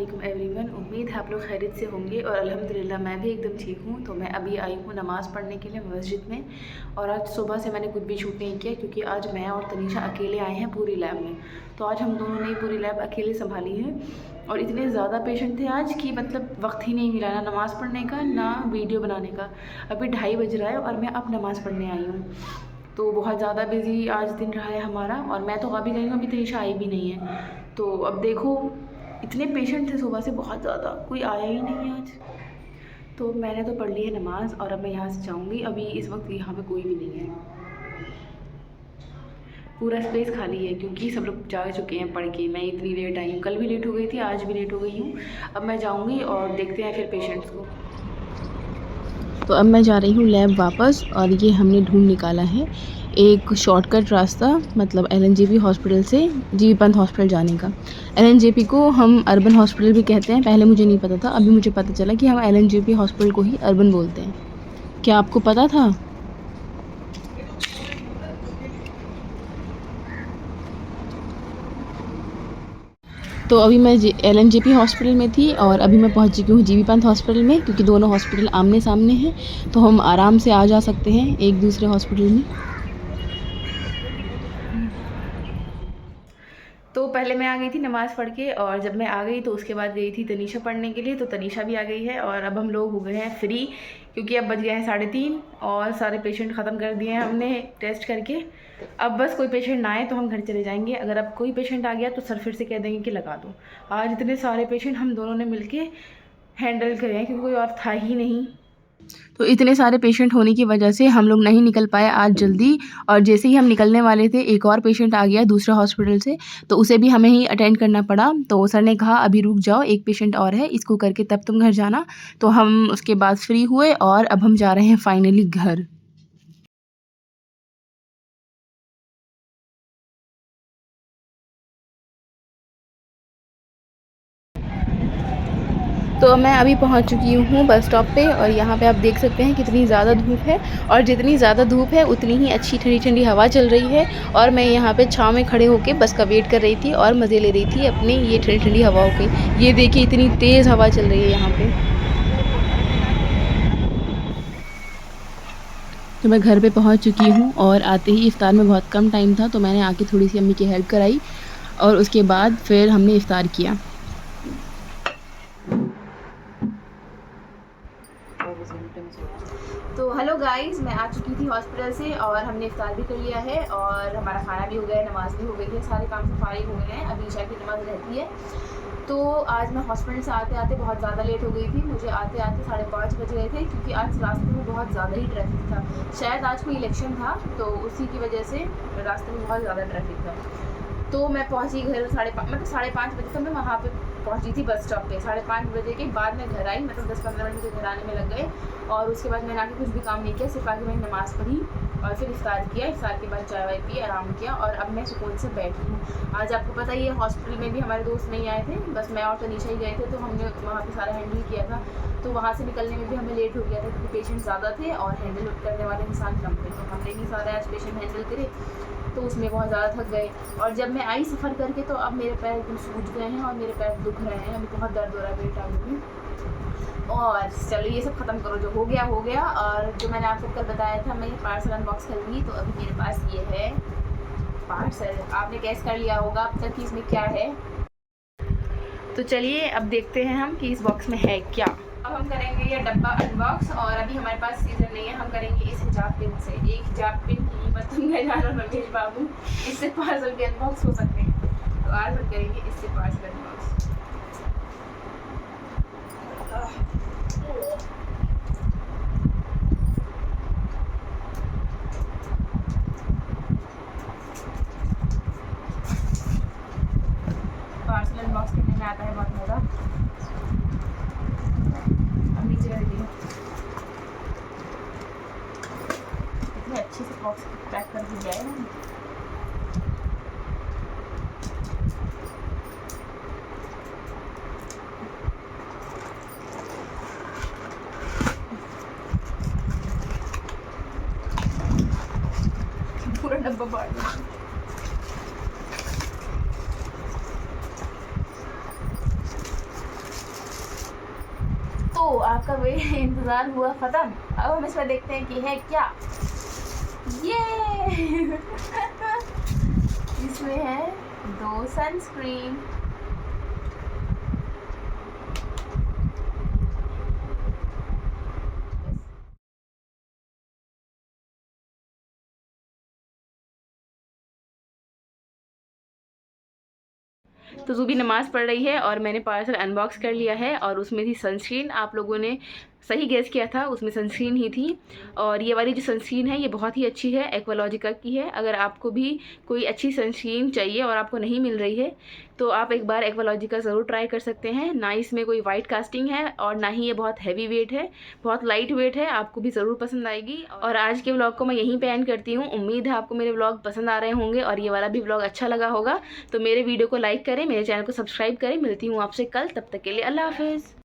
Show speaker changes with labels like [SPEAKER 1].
[SPEAKER 1] वालेकुम एवरीवन। उम्मीद है आप लोग खैरियत से होंगे और अल्हम्दुलिल्लाह मैं भी एकदम ठीक हूँ। तो मैं अभी आई हूँ नमाज़ पढ़ने के लिए मस्जिद में। और आज सुबह से मैंने कुछ भी शूट नहीं किया क्योंकि आज मैं और तनीषा अकेले आए हैं पूरी लैब में। तो आज हम दोनों ने ही पूरी लैब अकेले संभाली है और इतने ज़्यादा पेशेंट थे आज कि मतलब वक्त ही नहीं मिला ना नमाज़ पढ़ने का ना वीडियो बनाने का। अभी 2:30 बज रहा है और मैं अब नमाज़ पढ़ने आई हूँ। तो बहुत ज़्यादा बिज़ी आज दिन रहा है हमारा और मैं तो अभी गई हूँ, अभी तनीषा आई भी नहीं है। तो अब देखो इतने पेशेंट थे सुबह से, बहुत ज़्यादा, कोई आया ही नहीं है आज। तो मैंने तो पढ़ ली है नमाज़ और अब मैं यहाँ से जाऊँगी। अभी इस वक्त यहाँ पे कोई भी नहीं है, पूरा स्पेस खाली है क्योंकि सब लोग जा चुके हैं पढ़ के। मैं इतनी लेट आई हूँ, कल भी लेट हो गई थी, आज भी लेट हो गई हूँ। अब मैं जाऊँगी और देखते हैं फिर पेशेंट्स को। तो अब मैं जा रही हूँ लैब वापस और ये हमने ढूंढ निकाला है एक शॉर्टकट रास्ता, मतलब एलएनजेपी हॉस्पिटल से जीबी पंत हॉस्पिटल जाने का। एलएनजेपी को हम अर्बन हॉस्पिटल भी कहते हैं, पहले मुझे नहीं पता था, अभी मुझे पता चला कि हम एलएनजेपी हॉस्पिटल को ही अर्बन बोलते हैं। क्या आपको पता था? तो अभी मैं एलएनजेपी हॉस्पिटल में थी और अभी मैं पहुंच चुकी हूँ जीबी पंत हॉस्पिटल में, क्योंकि दोनों हॉस्पिटल आमने सामने हैं तो हम आराम से आ जा सकते हैं एक दूसरे हॉस्पिटल में। तो पहले मैं आ गई थी नमाज़ पढ़ के और जब मैं आ गई तो उसके बाद गई थी तनीषा पढ़ने के लिए। तो तनीषा भी आ गई है और अब हम लोग हो गए हैं फ्री, क्योंकि अब बज गए हैं 3:30 और सारे पेशेंट ख़त्म कर दिए हैं हमने टेस्ट करके। अब बस कोई पेशेंट ना आए तो हम घर चले जाएंगे। अगर अब कोई पेशेंट आ गया तो सर फिर से कह देंगे कि लगा दो। आज इतने सारे पेशेंट हम दोनों ने मिल के हैंडल करे हैं क्योंकि कोई और था ही नहीं। तो इतने सारे पेशेंट होने की वजह से हम लोग नहीं निकल पाए आज जल्दी। और जैसे ही हम निकलने वाले थे एक और पेशेंट आ गया दूसरे हॉस्पिटल से, तो उसे भी हमें ही अटेंड करना पड़ा। तो सर ने कहा अभी रुक जाओ, एक पेशेंट और है, इसको करके तब तुम घर जाना। तो हम उसके बाद फ्री हुए और अब हम जा रहे हैं फाइनली घर। तो मैं अभी पहुंच चुकी हूँ बस स्टॉप पे और यहाँ पे आप देख सकते हैं कितनी ज़्यादा धूप है। और जितनी ज़्यादा धूप है उतनी ही अच्छी ठंडी ठंडी हवा चल रही है। और मैं यहाँ पे छाँव में खड़े होके बस का वेट कर रही थी और मज़े ले रही थी अपने ये ठंडी ठंडी हवाओं के। ये देखिए इतनी तेज़ हवा चल रही है यहाँ पे। तो मैं घर पे पहुँच चुकी हूँ और आते ही इफ्तार में बहुत कम टाइम था तो मैंने आके थोड़ी सी अम्मी की हेल्प कराई और उसके बाद फिर हमने इफ्तार किया। तो हेलो गाइस, मैं आ चुकी थी हॉस्पिटल से और हमने इफ्तार भी कर लिया है और हमारा खाना भी हो गया है, नमाज़ भी हो गई है, सारे काम से फारिग हो गए हैं। अभी ईशा की नमाज़ रहती है। तो आज मैं हॉस्पिटल से आते आते बहुत ज़्यादा लेट हो गई थी। मुझे आते आते 5:30 बज गए थे क्योंकि आज रास्ते में बहुत ज़्यादा ही ट्रैफिक था। शायद आज कोई इलेक्शन था तो उसी की वजह से रास्ते में बहुत ज़्यादा ट्रैफिक था। तो मैं पहुंची घर 5:30 बजे। तो मैं वहाँ पे पहुंची थी बस स्टॉप पे 5:30 बजे के बाद मैं घर आई। मतलब 10-15 मिनट मुझे घर आने में लग गए और उसके बाद मैंने आके कुछ भी काम नहीं किया, सिर्फ आके मैंने नमाज़ पढ़ी और फिर इफ्तार किया। इफ्तार के बाद चाय वाय पी, आराम किया और अब मैं सुकून से बैठी हूँ। आज आपको पता ही है हॉस्पिटल में भी हमारे दोस्त नहीं आए थे, बस मैं और तनीषा ही गए थे। तो हमने वहाँ पर सारा हैंडल किया था। तो वहाँ से निकलने में भी हमें लेट हो गया था क्योंकि पेशेंट ज़्यादा थे और हैंडल करने वाले इंसान कम थे। तो हमने ही सारे आज पेशेंट हैंडल करे तो उसमें बहुत ज़्यादा थक गए। और जब मैं आई सफ़र करके तो अब मेरे पैर एकदम सूज गए हैं और मेरे पैर दुख रहे हैं, अभी बहुत दर्द हो रहा है मेरे टांगों में। और चलो ये सब ख़त्म करो, जो हो गया हो गया। और जो मैंने आपको कल बताया था मैं ये पार्सल अनबॉक्स करूँगी, तो अभी मेरे पास ये है पार्सल। आपने गैस कर लिया होगा अब तक कि इसमें क्या है। तो चलिए अब देखते हैं हम कि इस बॉक्स में है क्या। अब हम करेंगे ये डब्बा अनबॉक्स और अभी हमारे पास सीजर नहीं है, हम करेंगे इस हिजाब पिन से। एक हिजाब पिन की कीमत मैं जाना रमेश बाबू, इससे पार्सल के अनबॉक्स हो सकते हैं। तो आज हम करेंगे इससे पार्सल अनबॉक्स। पार्सल अनबॉक्स करने में आता है बहुत मज़ा। अब नीचे रख दिए, इतने अच्छे से बॉक्स पैक कर दिया है ना। पूरा डब्बा बांट दिया। आपका वे इंतज़ार हुआ ख़त्म। अब हम इसमें देखते हैं कि है क्या। ये इसमें है 2 सनस्क्रीन। तो ज़ूबी नमाज़ पढ़ रही है और मैंने पार्सल अनबॉक्स कर लिया है और उसमें थी सनस्क्रीन। आप लोगों ने सही गेस किया था, उसमें सनस्क्रीन ही थी। और ये वाली जो सनस्क्रीन है ये बहुत ही अच्छी है, एक्वालॉजिका की है। अगर आपको भी कोई अच्छी सनस्क्रीन चाहिए और आपको नहीं मिल रही है तो आप एक बार एक्वालॉजिका ज़रूर ट्राई कर सकते हैं। ना इसमें कोई वाइट कास्टिंग है और ना ही ये बहुत हैवी वेट है, बहुत लाइट वेट है। आपको भी ज़रूर पसंद आएगी। और आज के व्लॉग को मैं यहीं पे एंड करती हूँ। उम्मीद है आपको मेरे व्लॉग पसंद आ रहे होंगे और ये वाला भी व्लॉग अच्छा लगा होगा। तो मेरे वीडियो को लाइक करें, मेरे चैनल को सब्सक्राइब करें। मिलती हूँ आपसे कल, तब तक के लिए अल्लाह हाफिज़।